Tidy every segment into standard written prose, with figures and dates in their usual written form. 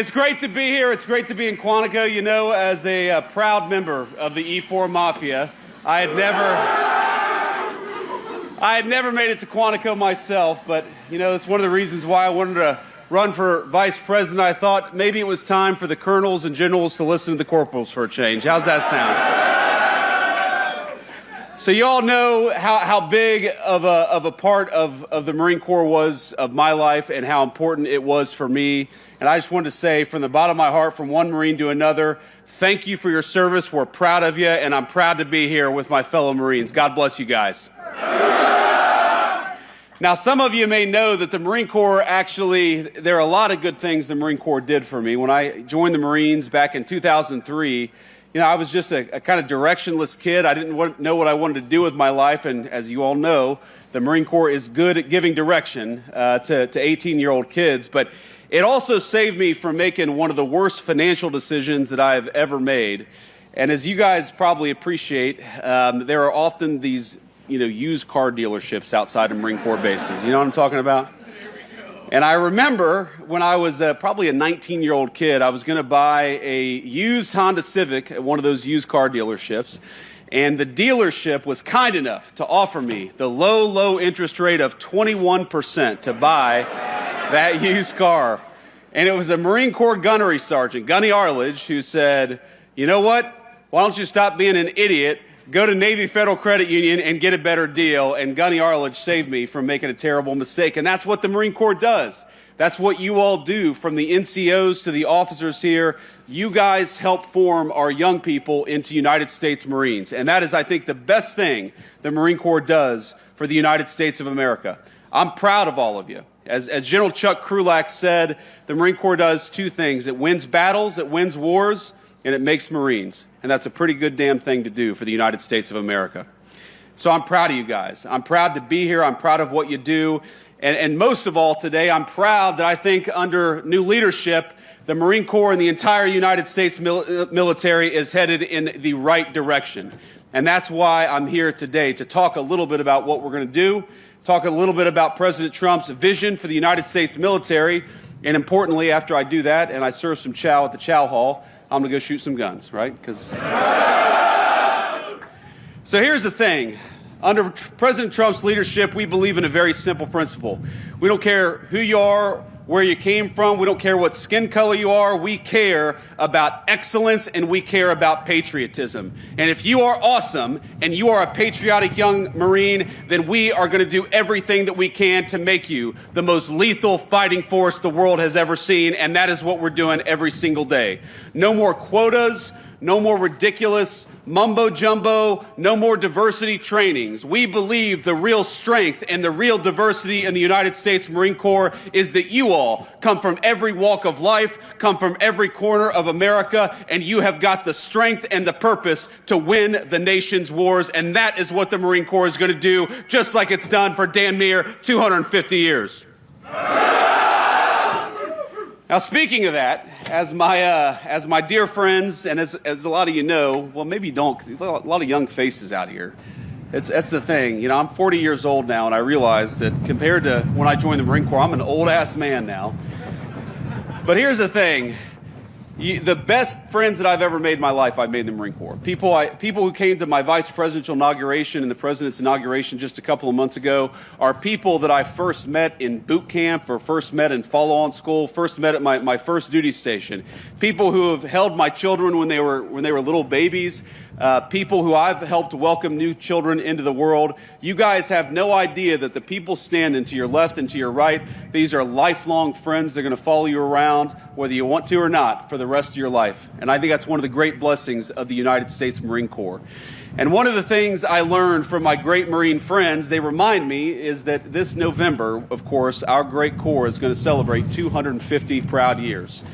It's great to be here. It's great to be in Quantico. You know, as a proud member of the E4 Mafia, I had never made it to Quantico myself, but, you know, it's one of the reasons why I wanted to run for vice president. I thought maybe it was time for the colonels and generals to listen to the corporals for a change. How's that sound? So you all know how big of a part of the Marine Corps was of my life and how important it was for me. And I just wanted to say from the bottom of my heart, from one Marine to another, thank you for your service. We're proud of you, and I'm proud to be here with my fellow Marines. God bless you guys. Now, some of you may know that the Marine Corps actually, there are a lot of good things the Marine Corps did for me. When I joined the Marines back in 2003, you know, I was just a kind of directionless kid. I didn't know what I wanted to do with my life, and as you all know, the Marine Corps is good at giving direction to 18-year-old kids, but it also saved me from making one of the worst financial decisions that I've ever made. And as you guys probably appreciate, there are often these, you know, used car dealerships outside of Marine Corps bases. You know what I'm talking about? And I remember when I was probably a 19-year-old kid, I was going to buy a used Honda Civic at one of those used car dealerships, and the dealership was kind enough to offer me the low interest rate of 21% to buy that used car. And it was a Marine Corps gunnery sergeant, Gunny Arledge, who said, you know what, why don't you stop being an idiot, go to Navy Federal Credit Union and get a better deal. And Gunny Arledge saved me from making a terrible mistake. And that's what the Marine Corps does. That's what you all do, from the NCOs to the officers here. You guys help form our young people into United States Marines. And that is, I think, the best thing the Marine Corps does for the United States of America. I'm proud of all of you. As General Chuck Krulak said, the Marine Corps does two things. It wins battles, it wins wars, and it makes Marines. And that's a pretty good damn thing to do for the United States of America. So I'm proud of you guys. I'm proud to be here. I'm proud of what you do. And most of all today, I'm proud that I think under new leadership, the Marine Corps and the entire United States military is headed in the right direction. And that's why I'm here today, to talk a little bit about what we're going to do, talk a little bit about President Trump's vision for the United States military, and importantly, after I do that and I serve some chow at the chow hall, I'm going to go shoot some guns, right? So here's the thing. Under President Trump's leadership, we believe in a very simple principle. We don't care who you are, where you came from. We don't care what skin color you are. We care about excellence, and we care about patriotism. And if you are awesome and you are a patriotic young Marine, then we are going to do everything that we can to make you the most lethal fighting force the world has ever seen. And that is what we're doing every single day. No more quotas. No more ridiculous mumbo-jumbo, no more diversity trainings. We believe the real strength and the real diversity in the United States Marine Corps is that you all come from every walk of life, come from every corner of America, and you have got the strength and the purpose to win the nation's wars, and that is what the Marine Corps is going to do, just like it's done for damn near 250 years. Now, speaking of that, as my dear friends, and as a lot of you know, well, maybe you don't, because a lot of young faces out here. That's the thing. You know, I'm 40 years old now, and I realize that compared to when I joined the Marine Corps, I'm an old-ass man now. But here's the thing. The best friends that I've ever made in my life, I've made in the Marine Corps. People who came to my vice presidential inauguration and the president's inauguration just a couple of months ago are people that I first met in boot camp, or first met in follow-on school, first met at my first duty station. People who have held my children when they were little babies. People who I've helped welcome new children into the world. You guys have no idea that the people standing to your left and to your right, these are lifelong friends. They're going to follow you around, whether you want to or not, for the rest of your life. And I think that's one of the great blessings of the United States Marine Corps. And one of the things I learned from my great Marine friends, they remind me, is that this November, of course, our great Corps is going to celebrate 250 proud years.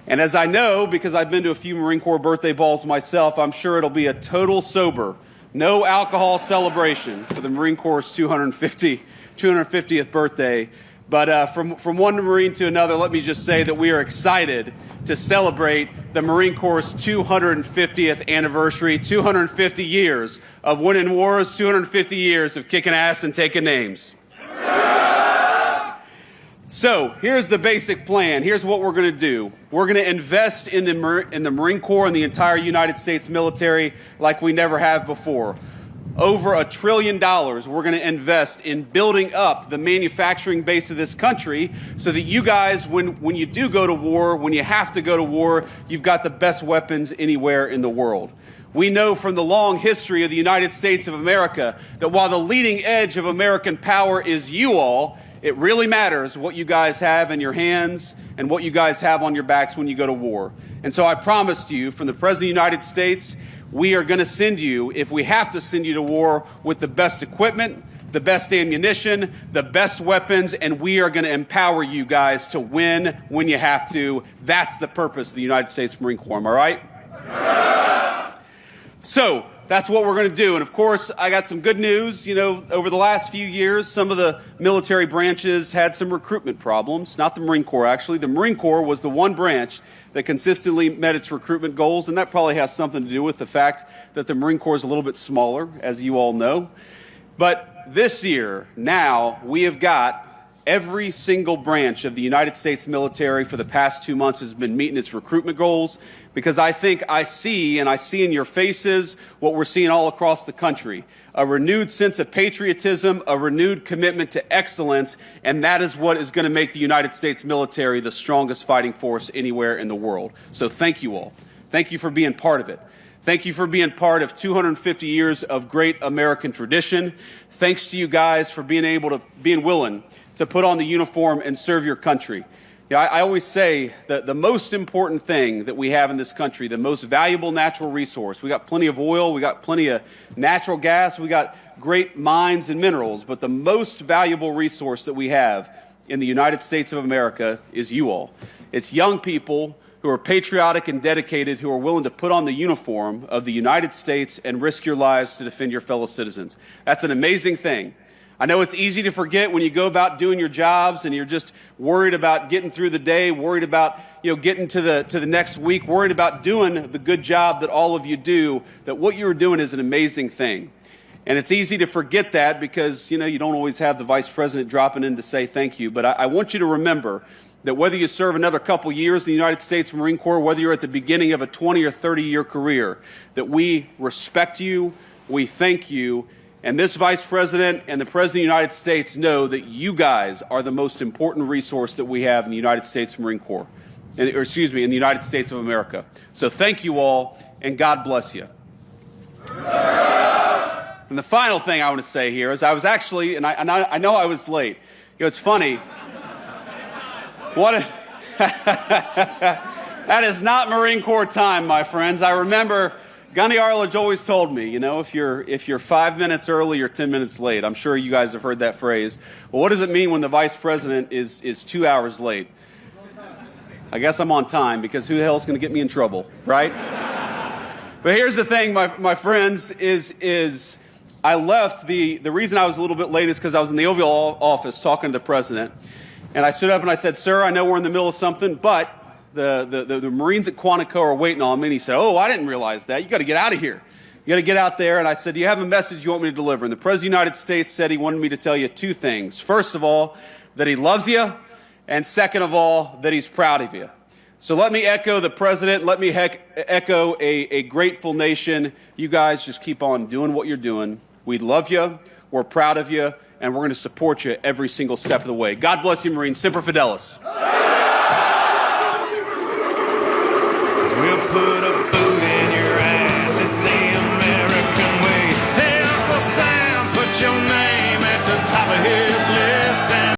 And as I know, because I've been to a few Marine Corps birthday balls myself, I'm sure it'll be a total sober, no alcohol celebration for the Marine Corps' 250th birthday. But from one Marine to another, let me just say that we are excited to celebrate the Marine Corps' 250th anniversary, 250 years of winning wars, 250 years of kicking ass and taking names. So here's the basic plan. Here's what we're going to do. We're going to invest in the Marine Corps and the entire United States military like we never have before. Over $1 trillion we're going to invest in building up the manufacturing base of this country so that you guys, when you do go to war, when you have to go to war, you've got the best weapons anywhere in the world. We know from the long history of the United States of America that while the leading edge of American power is you all, it really matters what you guys have in your hands and what you guys have on your backs when you go to war. And so I promised you, from the President of the United States, we are going to send you, if we have to send you to war, with the best equipment, the best ammunition, the best weapons, and we are going to empower you guys to win when you have to. That's the purpose of the United States Marine Corps. Am I right? Yeah. So that's what we're going to do. And of course, I got some good news. You know, over the last few years, some of the military branches had some recruitment problems. Not the Marine Corps, actually. The Marine Corps was the one branch that consistently met its recruitment goals, and that probably has something to do with the fact that the Marine Corps is a little bit smaller, as you all know. But this year, now, we have got every single branch of the United States military for the past 2 months has been meeting its recruitment goals, because I think I see in your faces what we're seeing all across the country, a renewed sense of patriotism, a renewed commitment to excellence, and that is what is going to make the United States military the strongest fighting force anywhere in the world. So thank you all. Thank you for being part of it. Thank you for being part of 250 years of great American tradition. Thanks to you guys for being willing to put on the uniform and serve your country. You know, I always say that the most important thing that we have in this country, the most valuable natural resource, we got plenty of oil, we got plenty of natural gas, we got great mines and minerals, but the most valuable resource that we have in the United States of America is you all. It's young people who are patriotic and dedicated, who are willing to put on the uniform of the United States and risk your lives to defend your fellow citizens. That's an amazing thing. I know it's easy to forget when you go about doing your jobs and you're just worried about getting through the day, worried about, getting to the next week, worried about doing the good job that all of you do, that what you're doing is an amazing thing. And it's easy to forget that because, you don't always have the Vice President dropping in to say thank you. But I want you to remember that whether you serve another couple years in the United States Marine Corps, whether you're at the beginning of a 20 or 30-year career, that we respect you, we thank you, and this Vice President and the President of the United States know that you guys are the most important resource that we have in the United States Marine Corps, in the United States of America. So thank you all, and God bless you. And the final thing I want to say here is I was actually, and I know I was late. It's funny. That is not Marine Corps time, my friends. I remember Gunny Arledge always told me, if you're 5 minutes early or 10 minutes late. I'm sure you guys have heard that phrase. Well, what does it mean when the Vice President is 2 hours late? I guess I'm on time, because who the hell is going to get me in trouble, right? But here's the thing, my friends, is I left, the reason I was a little bit late is because I was in the Oval Office talking to the President. And I stood up and I said, "Sir, I know we're in the middle of something, but the Marines at Quantico are waiting on me." And he said, "Oh, I didn't realize that. You got to get out of here. You got to get out there." And I said, "Do you have a message you want me to deliver?" And the President of the United States said he wanted me to tell you two things. First of all, that he loves you. And second of all, that he's proud of you. So let me echo the President. Let me echo a grateful nation. You guys just keep on doing what you're doing. We love you. We're proud of you. And we're going to support you every single step of the way. God bless you, Marines. Semper Fidelis. We'll put a boot in your ass. It's the American way. Hey, Uncle Sam, put your name at the top of his list.